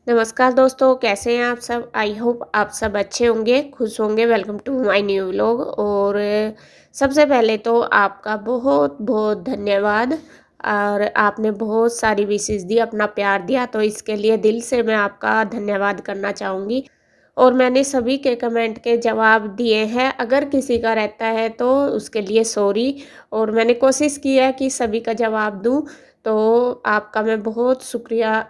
नमस्कार दोस्तों, कैसे हैं आप सब? आई होप आप सब अच्छे होंगे, खुश होंगे। Welcome to my new vlog. और सबसे पहले तो आपका बहुत बहुत धन्यवाद। और आपने बहुत सारी विशेष दी, अपना प्यार दिया, तो इसके लिए दिल से मैं आपका धन्यवाद करना चाहूँगी। और मैंने सभी के कमेंट के जवाब दिए हैं, अगर किसी का रहता है तो उसके लिए सॉरी। और मैंने कोशिश की है कि सभी का जवाब दूँ। तो आपका मैं बहुत शुक्रिया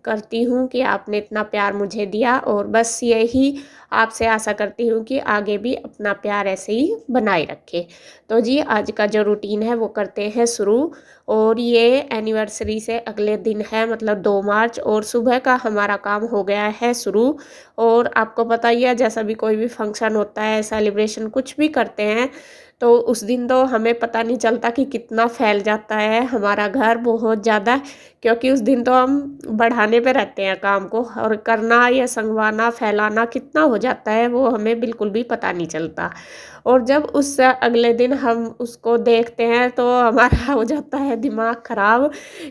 करती हूँ कि आपने इतना प्यार मुझे दिया। और बस यही आपसे आशा करती हूँ कि आगे भी अपना प्यार ऐसे ही बनाए रखें। तो जी, आज का जो रूटीन है वो करते हैं शुरू। और ये एनिवर्सरी से अगले दिन है, मतलब 2 मार्च, और सुबह का हमारा काम हो गया है शुरू। और आपको पता ही है, जैसा भी कोई भी फंक्शन होता है, सेलिब्रेशन कुछ भी करते हैं, तो उस दिन तो हमें पता नहीं चलता कि कितना फैल जाता है हमारा घर, बहुत ज़्यादा। क्योंकि उस दिन तो हम बढ़ाने पे रहते हैं काम को, और करना या संगवाना फैलाना कितना हो जाता है वो हमें बिल्कुल भी पता नहीं चलता। और जब उस अगले दिन हम उसको देखते हैं तो हमारा हो जाता है दिमाग ख़राब।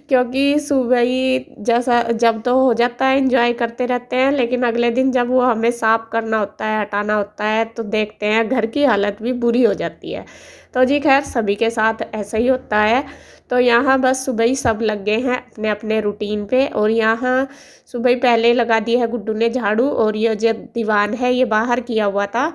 क्योंकि सुबह ही जैसा जब तो हो जाता है, एंजॉय करते रहते हैं, लेकिन अगले दिन जब वो हमें साफ़ करना होता है, हटाना होता है, तो देखते हैं घर की हालत भी बुरी हो जाती है। तो जी खैर, सभी के साथ ऐसा ही होता है। तो यहाँ बस सुबह ही सब लग गए हैं अपने अपने रूटीन पे। और यहाँ सुबह ही पहले लगा दी है गुड्डू ने झाड़ू। और ये जो दीवान है ये बाहर किया हुआ था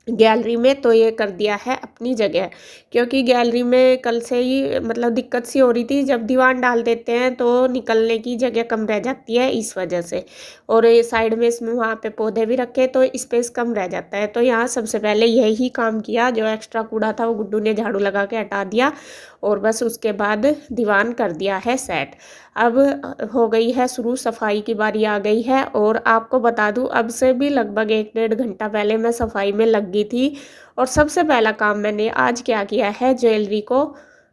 गैलरी में, तो ये कर दिया है अपनी जगह। क्योंकि गैलरी में कल से ही मतलब दिक्कत सी हो रही थी, जब दीवान डाल देते हैं तो निकलने की जगह कम रह जाती है, इस वजह से। और ये साइड में इसमें वहाँ पे पौधे भी रखे, तो स्पेस कम रह जाता है। तो यहाँ सबसे पहले यही काम किया, जो एक्स्ट्रा कूड़ा था वो गुड्डू ने झाड़ू लगा के हटा दिया। और बस उसके बाद दीवान कर दिया है सेट। अब हो गई है शुरू, सफाई की बारी आ गई है। और आपको बता दूं, अब से भी लगभग 1 डेढ़ घंटा पहले मैं सफाई में लग गई थी। और सबसे पहला काम मैंने आज क्या किया है, ज्वेलरी को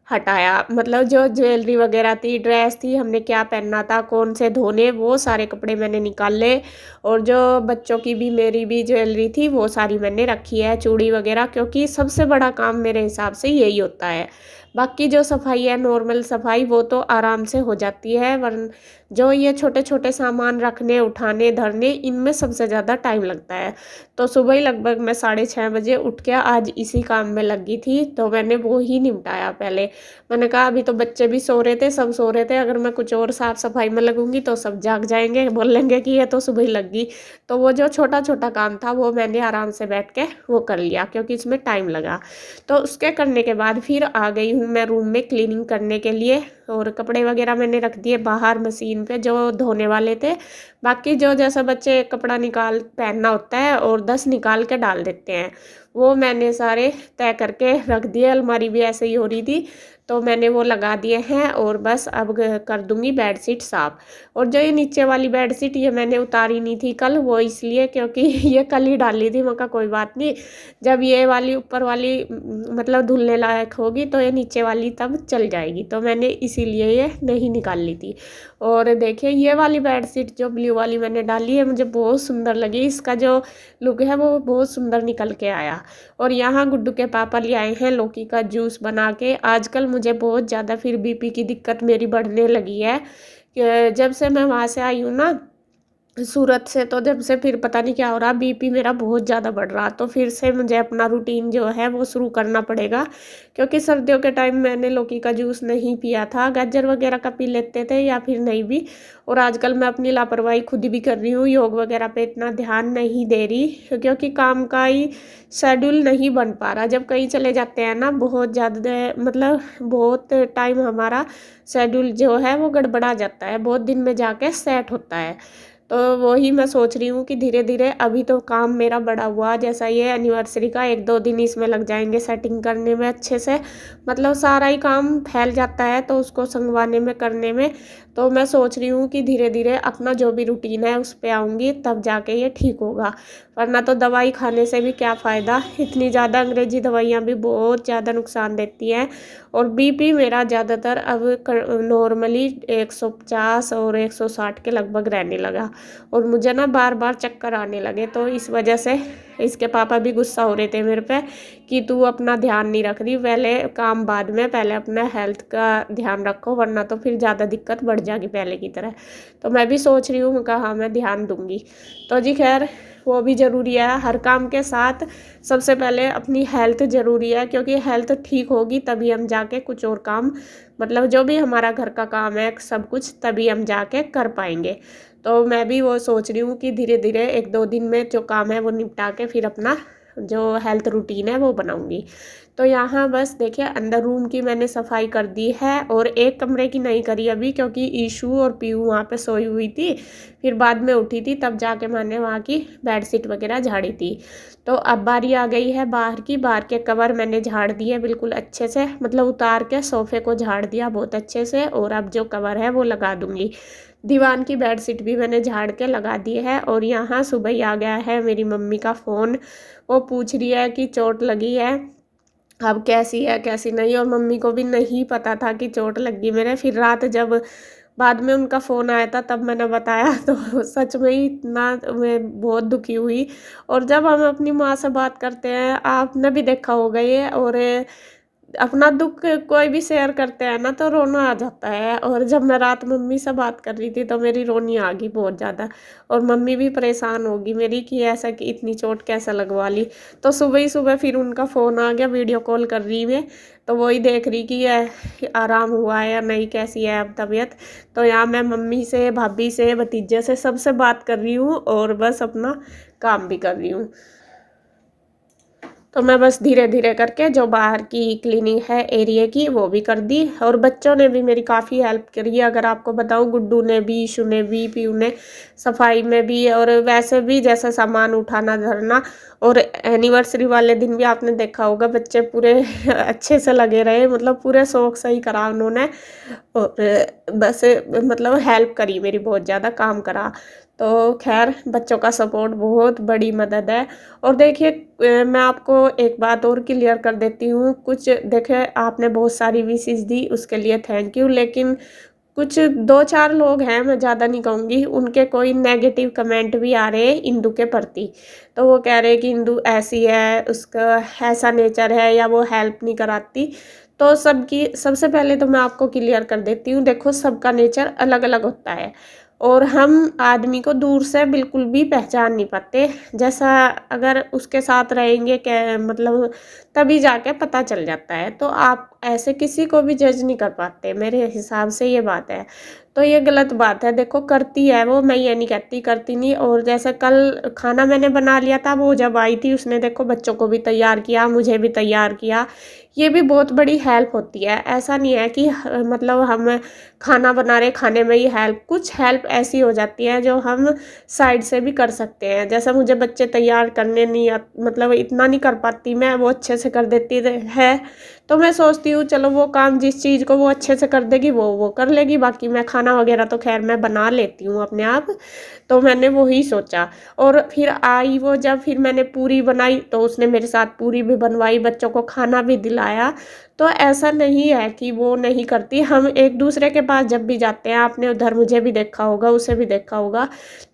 हटाया। मतलब जो ज्वेलरी वगैरह थी, ड्रेस थी, हमने क्या पहनना था, कौन से धोने, वो सारे कपड़े मैंने निकाल ले। और जो बच्चों की भी मेरी भी ज्वेलरी थी वो सारी मैंने रखी है, चूड़ी वगैरह। क्योंकि सबसे बड़ा काम मेरे हिसाब से यही होता है। बाकी जो सफाई है, नॉर्मल सफाई, वो तो आराम से हो जाती है, वरन जो ये छोटे छोटे सामान रखने, उठाने, धरने, इनमें सबसे ज़्यादा टाइम लगता है। तो सुबह ही लगभग मैं 6:30 बजे उठ के आज इसी काम में लगी थी, तो मैंने वो ही निपटाया पहले। मैंने कहा अभी तो बच्चे भी सो रहे थे, सब सो रहे थे, अगर मैं कुछ और साफ़ सफाई में लगूंगी तो सब जाग जाएंगे, बोलेंगे कि ये तो सुबह ही लग गई। तो वो जो छोटा छोटा काम था वो मैंने आराम से बैठ के वो कर लिया, क्योंकि इसमें टाइम लगा। तो उसके करने के बाद फिर आ गई हूँ मैं रूम में क्लीनिंग करने के लिए। और कपड़े वगैरह मैंने रख दिए बाहर मशीन पे, जो धोने वाले थे। बाकी जो जैसा बच्चे एक कपड़ा निकाल पहनना होता है और 10 निकाल के डाल देते हैं, वो मैंने सारे तय करके रख दिए। अलमारी भी ऐसे ही हो रही थी, तो मैंने वो लगा दिए हैं। और बस अब कर दूंगी बेडशीट साफ। और जो ये नीचे वाली बेडशीट, ये मैंने उतारी नहीं थी कल, वो इसलिए क्योंकि ये कल ही डाली थी। मैं कहा कोई बात नहीं, जब ये वाली ऊपर वाली मतलब धुलने लायक होगी तो ये नीचे वाली तब चल जाएगी, तो मैंने इसीलिए ये नहीं निकाल ली थी। और देखिए, ये वाली बेडशीट जो ब्लू वाली मैंने डाली है, मुझे बहुत सुंदर लगी। इसका जो लुक है वो बहुत सुंदर निकल के आया। और यहाँ गुड्डू के पापा ले आए हैं लौकी का जूस बना के। आजकल मुझे बहुत ज़्यादा फिर बीपी की दिक्कत मेरी बढ़ने लगी है, कि जब से मैं वहाँ से आई हूँ ना सूरत से, तो जब से फिर पता नहीं क्या हो रहा, बीपी मेरा बहुत ज़्यादा बढ़ रहा। तो फिर से मुझे अपना रूटीन जो है वो शुरू करना पड़ेगा। क्योंकि सर्दियों के टाइम मैंने लौकी का जूस नहीं पिया था, गाजर वगैरह का पी लेते थे या फिर नहीं भी। और आजकल मैं अपनी लापरवाही खुद ही भी कर रही हूँ, योग वगैरह पे इतना ध्यान नहीं दे रही, क्योंकि काम का ही शेड्यूल नहीं बन पा रहा। जब कहीं चले जाते हैं ना, बहुत ज़्यादा मतलब बहुत टाइम हमारा शेड्यूल जो है वो गड़बड़ा जाता है, बहुत दिन में जाके सेट होता है। तो वही मैं सोच रही हूँ कि धीरे धीरे, अभी तो काम मेरा बड़ा हुआ, जैसा ये एनिवर्सरी का 1 2 दिन इसमें लग जाएंगे सेटिंग करने में अच्छे से। मतलब सारा ही काम फैल जाता है, तो उसको संगवाने में, करने में। तो मैं सोच रही हूँ कि धीरे धीरे अपना जो भी रूटीन है उस पे आऊँगी, तब जाके ये ठीक होगा। वरना तो दवाई खाने से भी क्या फ़ायदा, इतनी ज़्यादा अंग्रेज़ी दवाइयाँ भी बहुत ज़्यादा नुकसान देती हैं। और बीपी मेरा ज़्यादातर अब नॉर्मली 150 और 160 के लगभग रहने लगा, और मुझे ना बार बार चक्कर आने लगे। तो इस वजह से इसके पापा भी गुस्सा हो रहे थे मेरे पे कि तू अपना ध्यान नहीं रख रही, पहले काम बाद में, पहले अपना हेल्थ का ध्यान रखो, वरना तो फिर ज़्यादा दिक्कत बढ़ जाएगी पहले की तरह। तो मैं भी सोच रही हूँ, कहा हाँ मैं ध्यान दूँगी। तो जी खैर, वो भी ज़रूरी है, हर काम के साथ सबसे पहले अपनी हेल्थ ज़रूरी है, क्योंकि हेल्थ ठीक होगी तभी हम जाके कुछ और काम, मतलब जो भी हमारा घर का काम है सब कुछ, तभी हम जाके कर पाएंगे। तो मैं भी वो सोच रही हूँ कि धीरे धीरे 1-2 दिन में जो काम है वो निपटा के फिर अपना जो हेल्थ रूटीन है वो बनाऊंगी। तो यहाँ बस देखिए, अंदर रूम की मैंने सफाई कर दी है, और एक कमरे की नहीं करी अभी, क्योंकि ईशू और पीयू वहाँ पे सोई हुई थी। फिर बाद में उठी थी तब जाके मैंने वहाँ की बेडशीट वगैरह झाड़ी थी। तो अब बारी आ गई है बाहर की। बाहर के कवर मैंने झाड़ दिए बिल्कुल अच्छे से, मतलब उतार के सोफ़े को झाड़ दिया बहुत अच्छे से, और अब जो कवर है वो लगा दूँगी। दीवान की बेडशीट भी मैंने झाड़ के लगा दी है। और यहाँ सुबह ही आ गया है मेरी मम्मी का फ़ोन, वो पूछ रही है कि चोट लगी है, अब कैसी है कैसी नहीं। और मम्मी को भी नहीं पता था कि चोट लगी मेरे। फिर रात जब बाद में उनका फ़ोन आया था तब मैंने बताया, तो सच में ही इतना मैं बहुत दुखी हुई। और जब हम अपनी माँ से बात करते हैं, आपने भी देखा होगा ये, और अपना दुख कोई भी शेयर करते हैं ना तो रोना आ जाता है। और जब मैं रात मम्मी से बात कर रही थी तो मेरी रोनी आ गई बहुत ज़्यादा, और मम्मी भी परेशान होगी मेरी कि ऐसा कि इतनी चोट कैसे लगवा ली। तो सुबह ही सुबह फिर उनका फ़ोन आ गया, वीडियो कॉल कर रही मैं, तो वही देख रही कि आराम हुआ है या नहीं, कैसी है अब तबीयत। तो यहाँ मैं मम्मी से, भाभी से, भतीजे से, सबसे बात कर रही हूँ, और बस अपना काम भी कर रही हूँ। तो मैं बस धीरे धीरे करके जो बाहर की क्लीनिंग है एरिया की वो भी कर दी। और बच्चों ने भी मेरी काफ़ी हेल्प करी है, अगर आपको बताऊं, गुड्डू ने भी, ईशू ने भी, पीयू ने, सफाई में भी, और वैसे भी जैसे सामान उठाना धरना। और एनिवर्सरी वाले दिन भी आपने देखा होगा बच्चे पूरे अच्छे से लगे रहे, मतलब पूरे शौक से ही करा उन्होंने। और बस मतलब हेल्प करी मेरी, बहुत ज़्यादा काम करा। तो खैर, बच्चों का सपोर्ट बहुत बड़ी मदद है। और देखिए, मैं आपको एक बात और क्लियर कर देती हूँ। कुछ देखिए, आपने बहुत सारी विशेस दी, उसके लिए थैंक यू, लेकिन कुछ 2-4 लोग हैं, मैं ज़्यादा नहीं कहूँगी, उनके कोई नेगेटिव कमेंट भी आ रहे हैं इंदु के प्रति। तो वो कह रहे हैं कि इंदु ऐसी है, उसका ऐसा नेचर है, या वो हेल्प नहीं कराती। तो सबकी सबसे पहले तो मैं आपको क्लियर कर देती हूँ, देखो सबका नेचर अलग अलग होता है, और हम आदमी को दूर से बिल्कुल भी पहचान नहीं पाते। जैसा अगर उसके साथ रहेंगे क्या, मतलब तभी जाके पता चल जाता है। तो आप ऐसे किसी को भी जज नहीं कर पाते, मेरे हिसाब से ये बात है। तो ये गलत बात है। देखो, करती है वो, मैं ये नहीं कहती करती नहीं। और जैसे कल खाना मैंने बना लिया था, वो जब आई थी उसने देखो बच्चों को भी तैयार किया, मुझे भी तैयार किया। ये भी बहुत बड़ी हेल्प होती है। ऐसा नहीं है कि मतलब हम खाना बना रहे, खाने में ही हेल्प, कुछ हेल्प ऐसी हो जाती है जो हम साइड से भी कर सकते हैं। जैसे मुझे बच्चे तैयार करने नहीं मतलब इतना नहीं कर पाती मैं, वो अच्छे से कर देती है। तो मैं सोचती हूँ चलो, वो काम जिस चीज़ को वो अच्छे से कर देगी वो कर लेगी, बाकी मैं खाना वगैरह तो खैर मैं बना लेती हूँ अपने आप। तो मैंने वही सोचा। और फिर आई वो, जब फिर मैंने पूरी बनाई तो उसने मेरे साथ पूरी भी बनवाई, बच्चों को खाना भी दिलाया। तो ऐसा नहीं है कि वो नहीं करती, हम एक दूसरे के पास जब भी जाते हैं, आपने उधर मुझे भी देखा होगा, उसे भी देखा होगा,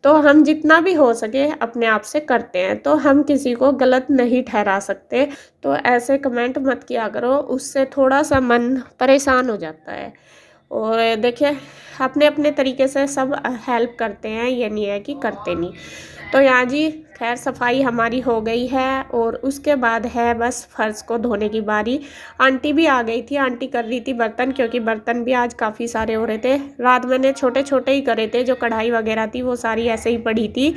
तो हम जितना भी हो सके अपने आप से करते हैं। तो हम किसी को गलत नहीं ठहरा सकते। तो ऐसे कमेंट मत किया करो, उससे थोड़ा सा मन परेशान हो जाता है। और देखिए, अपने अपने तरीके से सब हेल्प करते हैं, ये नहीं है कि करते नहीं। तो यहाँ जी खैर, सफाई हमारी हो गई है, और उसके बाद है बस फर्श को धोने की बारी। आंटी भी आ गई थी, आंटी कर रही थी बर्तन, क्योंकि बर्तन भी आज काफ़ी सारे हो रहे थे। रात मैंने छोटे छोटे ही करे थे, जो कढ़ाई वगैरह थी वो सारी ऐसे ही पड़ी थी।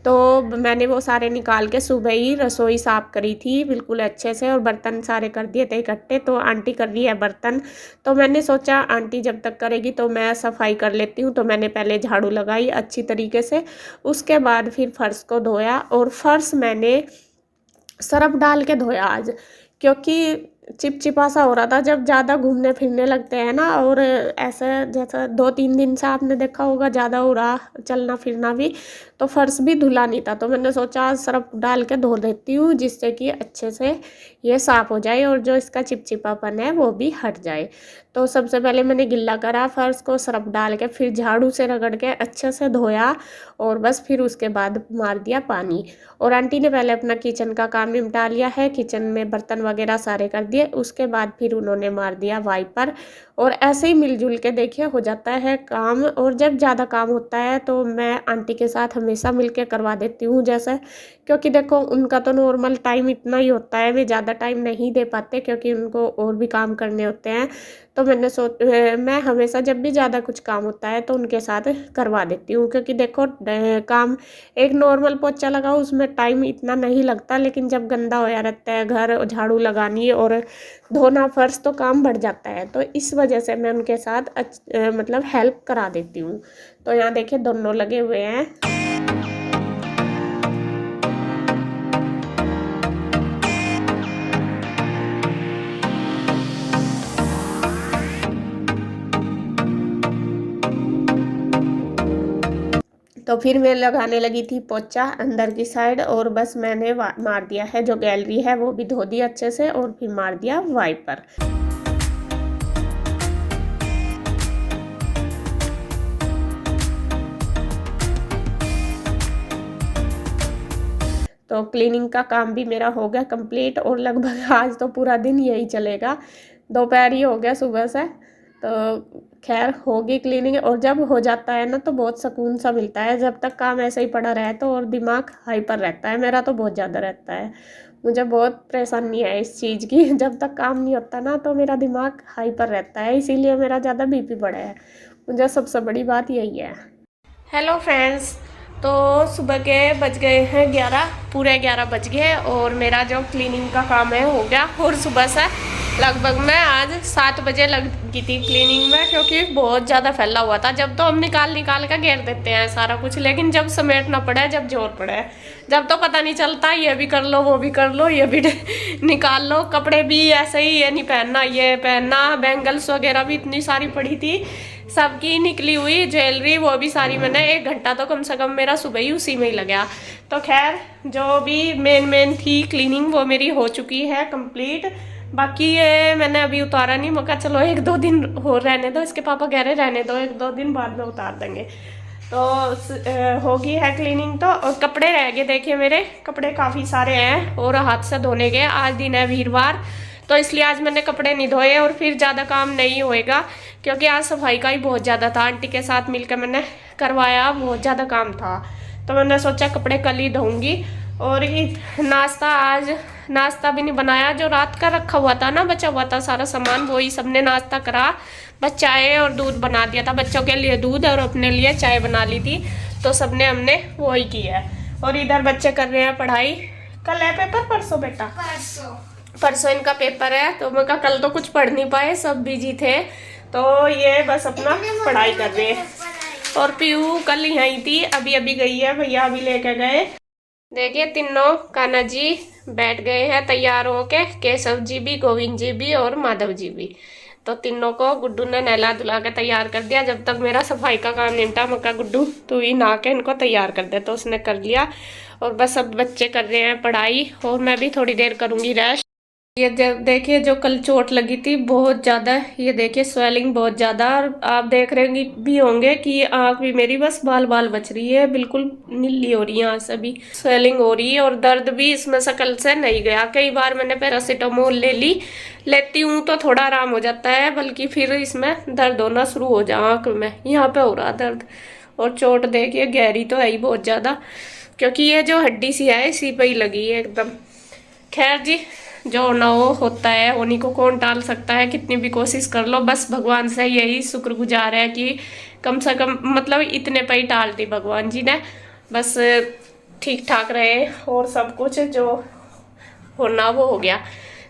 तो मैंने वो सारे निकाल के सुबह ही रसोई साफ़ करी थी बिल्कुल अच्छे से, और बर्तन सारे कर दिए थे इकट्ठे। तो आंटी कर रही है बर्तन, तो मैंने सोचा आंटी जब तक करेगी तो मैं सफाई कर लेती हूँ। तो मैंने पहले झाड़ू लगाई अच्छी तरीके से, उसके बाद फिर फर्श को धोया। और फर्श मैंने सरफ डाल के धोया आज, क्योंकि चिपचिपा सा हो रहा था। जब ज़्यादा घूमने फिरने लगते हैं ना, और ऐसा जैसा 2-3 दिन से आपने देखा होगा ज़्यादा हो रहा चलना फिरना भी, तो फर्श भी धुला नहीं था। तो मैंने सोचा आज सर्फ डाल के धो देती हूँ, जिससे कि अच्छे से ये साफ़ हो जाए और जो इसका चिपचिपापन है वो भी हट जाए। तो सबसे पहले मैंने गिल्ला करा फर्श को सर्फ डाल के, फिर झाड़ू से रगड़ के अच्छे से धोया, और बस फिर उसके बाद मार दिया पानी। और आंटी ने पहले अपना किचन का काम निपटा लिया है, किचन में बर्तन वगैरह सारे कर दिए, उसके बाद फिर उन्होंने मार दिया वाइपर। और ऐसे ही मिलजुल के देखिए हो जाता है काम। और जब ज़्यादा काम होता है तो मैं आंटी के साथ हमेशा मिलके करवा देती हूँ, जैसे क्योंकि देखो उनका तो नॉर्मल टाइम इतना ही होता है, वे ज़्यादा टाइम नहीं दे पाते क्योंकि उनको और भी काम करने होते हैं। तो मैं हमेशा जब भी ज़्यादा कुछ काम होता है तो उनके साथ करवा देती हूँ, क्योंकि देखो काम एक नॉर्मल पोछा लगाओ उसमें टाइम इतना नहीं लगता, लेकिन जब गंदा होया रहता है घर, झाड़ू लगानी और धोना फर्श, तो काम बढ़ जाता है। तो इस वजह से मैं उनके साथ मतलब हेल्प करा देती हूँ। तो यहाँ देखिए दोनों लगे हुए हैं। तो फिर मैं लगाने लगी थी पोछा अंदर की साइड, और बस मैंने मार दिया है जो गैलरी है वो भी धो दिया अच्छे से, और फिर मार दिया वाइपर। तो क्लीनिंग का काम भी मेरा हो गया कंप्लीट, और लगभग आज तो पूरा दिन यही चलेगा, दोपहर ही हो गया सुबह से। तो खैर होगी क्लीनिंग, और जब हो जाता है ना तो बहुत सुकून सा मिलता है। जब तक काम ऐसे ही पड़ा रहे तो और दिमाग हाइपर रहता है, मेरा तो बहुत ज़्यादा रहता है। मुझे बहुत परेशानी है इस चीज़ की जब तक काम नहीं होता ना तो मेरा दिमाग हाइपर रहता है, इसीलिए मेरा ज़्यादा बीपी बढ़ा है। मुझे सबसे बड़ी बात यही है। हेलो फ्रेंड्स, तो सुबह के बज गए हैं 11, पूरे 11 बज गए, और मेरा जो क्लीनिंग का काम है हो गया। और सुबह से लगभग मैं आज 7 बजे लगी थी क्लीनिंग में, क्योंकि बहुत ज़्यादा फैला हुआ था। जब तो हम निकाल कर घेर देते हैं सारा कुछ, लेकिन जब समेटना पड़े, जब जोर पड़े, जब तो पता नहीं चलता, ये भी कर लो वो भी कर लो, ये भी निकाल लो। कपड़े भी ऐसे ही, ये नहीं पहनना ये पहनना, बैंगल्स वगैरह भी इतनी सारी पड़ी थी, सबकी निकली हुई ज्वेलरी, वो भी सारी मैंने 1 घंटा तो कम से कम मेरा सुबह ही उसी में ही लगा। तो खैर जो भी मेन थी क्लीनिंग वो मेरी हो चुकी है कंप्लीट। बाकी ये मैंने अभी उतारा नहीं, मैं कहा चलो 1-2 दिन हो रहने दो, इसके पापा कह रहे रहने दो 1-2 दिन, बाद में उतार देंगे। तो होगी है क्लीनिंग तो। और कपड़े रह गए, देखिए मेरे कपड़े काफ़ी सारे हैं और हाथ से धोने गए। आज दिन है वीरवार, तो इसलिए आज मैंने कपड़े नहीं धोए, और फिर ज़्यादा काम नहीं होएगा क्योंकि आज सफाई का ही बहुत ज़्यादा था। आंटी के साथ मिलकर मैंने करवाया, बहुत ज़्यादा काम था, तो मैंने सोचा कपड़े कल ही धोऊंगी। और ये नाश्ता भी नहीं बनाया, जो रात का रखा हुआ था ना, बचा हुआ था सारा सामान, वही सबने नाश्ता करा। बस चाय और दूध बना दिया था, बच्चों के लिए दूध और अपने लिए चाय बना ली थी, तो सबने हमने वही किया है। और इधर बच्चे कर रहे हैं पढ़ाई। कल है पेपर, परसों बेटा? परसों इनका पेपर है, तो मैं कहा कल तो कुछ पढ़ नहीं पाए, सब बिजी थे, तो ये बस अपना पढ़ाई कर रहे हैं। और पीयू कल यहीं थी, अभी गई है, भैया अभी लेके गए। देखिए तीनों कान्हा जी बैठ गए हैं तैयार होके, केशव जी भी, गोविंद जी भी और माधव जी भी। तो तीनों को गुड्डू ने नहला धुला के तैयार कर दिया। जब तक मेरा सफाई का काम निपटा, मैं कहा गुड्डू तू ही नहा के इनको तैयार कर दे, तो उसने कर लिया। और बस अब बच्चे कर रहे हैं पढ़ाई, और मैं भी थोड़ी देर करूंगी रेस्ट। ये देखिए जो कल चोट लगी थी बहुत ज़्यादा, ये देखिए स्वेलिंग बहुत ज़्यादा, और आप देख रहे भी होंगे कि आँख भी मेरी बस बाल बाल बच रही है, बिल्कुल नीली हो रही है यहाँ से भी स्वेलिंग हो रही है। और दर्द भी इसमें से कल से नहीं गया। कई बार मैंने पैरासीटामोल लेती हूँ तो थोड़ा आराम हो जाता है, बल्कि फिर इसमें दर्द होना शुरू हो जाए। आँख में यहाँ पे हो रहा दर्द, और चोट देखिए गहरी तो है ही बहुत ज़्यादा, क्योंकि ये जो हड्डी सी है इसी पे ही लगी है एकदम। खैर जी, जो ना हो होता है, उन्हीं को कौन टाल सकता है, कितनी भी कोशिश कर लो। बस भगवान से यही शुक्रगुजार है कि कम से कम मतलब इतने पे ही टाल दी भगवान जी ने, बस ठीक ठाक रहे और सब कुछ जो होना वो हो गया।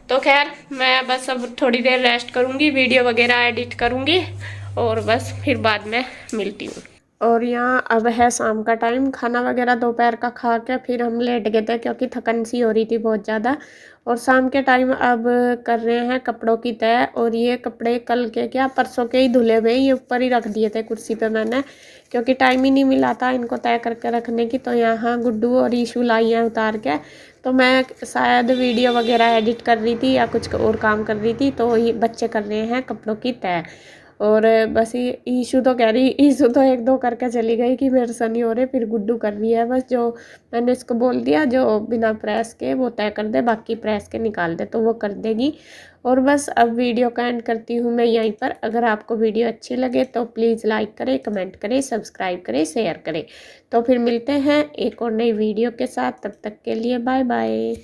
तो खैर मैं बस अब थोड़ी देर रेस्ट करूँगी, वीडियो वगैरह एडिट करूँगी, और बस फिर बाद में मिलती हूँ। और यहाँ अब है शाम का टाइम, खाना वगैरह दोपहर का खा के फिर हम लेट गए थे क्योंकि थकन सी हो रही थी बहुत ज़्यादा। और शाम के टाइम अब कर रहे हैं कपड़ों की तय। और ये कपड़े कल के क्या परसों के ही धुले हुए, ये ऊपर ही रख दिए थे कुर्सी पे मैंने, क्योंकि टाइम ही नहीं मिला था इनको तय करके रखने की। तो यहाँ गुड्डू और ईशू लाई हैं उतार के। तो मैं शायद वीडियो वगैरह एडिट कर रही थी या कुछ और काम कर रही थी, तो ये बच्चे कर रहे हैं कपड़ों की तय। और बस ये ईशू तो कह रही, ईशू तो एक दो करके चली गई कि मेरे से नहीं हो रहे, फिर गुड्डू कर रही है। बस जो मैंने इसको बोल दिया जो बिना प्रेस के वो तय कर दे, बाकी प्रेस के निकाल दे, तो वो कर देगी। और बस अब वीडियो का एंड करती हूँ मैं यहीं पर। अगर आपको वीडियो अच्छी लगे तो प्लीज़ लाइक करें, कमेंट करें, सब्सक्राइब करें, शेयर करें। तो फिर मिलते हैं एक और नई वीडियो के साथ, तब तक के लिए बाय बाय।